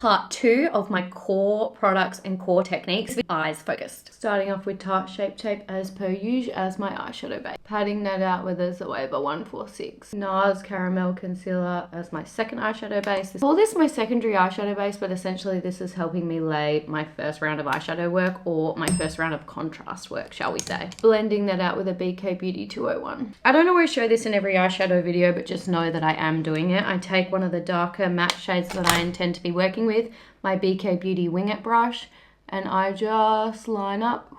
Part 2 of my core products and core techniques with eyes focused. Starting off with Tarte Shape Tape as per usual as my eyeshadow base. Patting that out with a Zoeva 146. NARS Caramel Concealer as my second eyeshadow base. I call this my secondary eyeshadow base, but essentially this is helping me lay my first round of eyeshadow work or my first round of contrast work, shall we say. Blending that out with a BK Beauty 201. I don't always show this in every eyeshadow video, but just know that I am doing it. I take one of the darker matte shades that I intend to be working with, my BK Beauty Winged brush, and I just line up.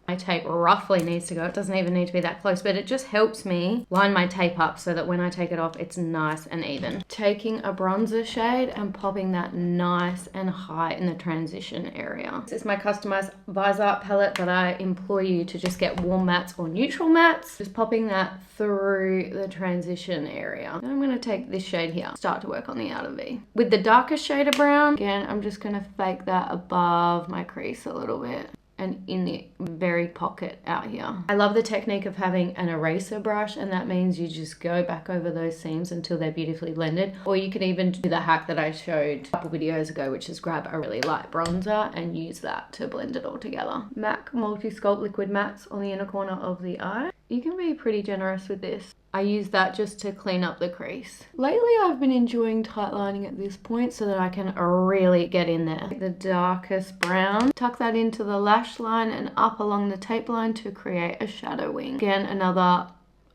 My tape roughly needs to go. It doesn't even need to be that close, but it just helps me line my tape up so that when I take it off, it's nice and even. Taking a bronzer shade and popping that nice and high in the transition area. This is my customized visor palette that I implore you to just get warm mattes or neutral mattes. Just popping that through the transition area. Then I'm going to take this shade here, start to work on the outer V. With the darker shade of brown, again, I'm just going to fake that above my crease a little bit and in the very pocket out here. I love the technique of having an eraser brush, and that means you just go back over those seams until they're beautifully blended. Or you could even do the hack that I showed a couple videos ago, which is grab a really light bronzer and use that to blend it all together. MAC Multi Sculpt Liquid Mattes on the inner corner of the eye. You can be pretty generous with this. I use that just to clean up the crease. Lately, I've been enjoying tight lining at this point so that I can really get in there. The darkest brown, tuck that into the lash line and up along the tape line to create a shadow wing. Again, another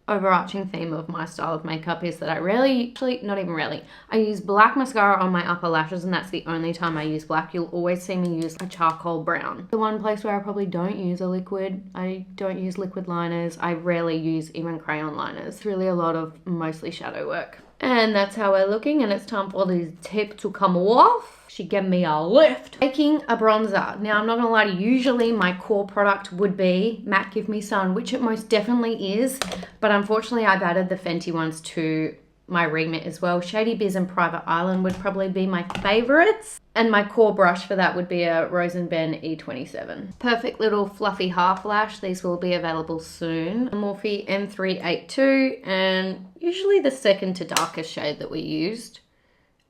overarching theme of my style of makeup is that I rarely, actually not even rarely, I use black mascara on my upper lashes, and that's the only time I use black. You'll always see me use a charcoal brown. The one place where I probably don't use a liquid, I don't use liquid liners. I rarely use even crayon liners. It's really a lot of mostly shadow work. And that's how we're looking, and it's time for the tip to come off. She gave me a lift. Taking a bronzer. Now, I'm not gonna lie to you, usually my core product would be Matte Give Me Sun, which it most definitely is, but unfortunately I've added the Fenty ones to my remit as well. Shady Biz and Private Island would probably be my favorites. And my core brush for that would be a Rose & Ben E27. Perfect little fluffy half lash. These will be available soon. Morphe M382, and usually the second to darkest shade that we used.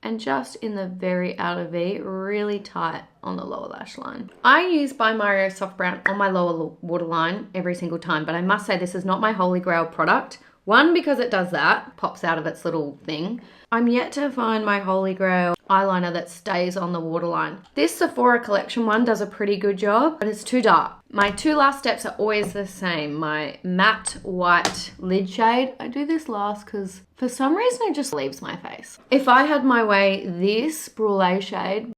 And just in the very outer V, really tight on the lower lash line. I use By Mario Soft Brown on my lower waterline every single time, but I must say this is not my holy grail product. One, because it does that, pops out of its little thing. I'm yet to find my holy grail eyeliner that stays on the waterline. This Sephora collection one does a pretty good job, but it's too dark. My two last steps are always the same. My matte white lid shade. I do this last because for some reason it just leaves my face. If I had my way, this brulee shade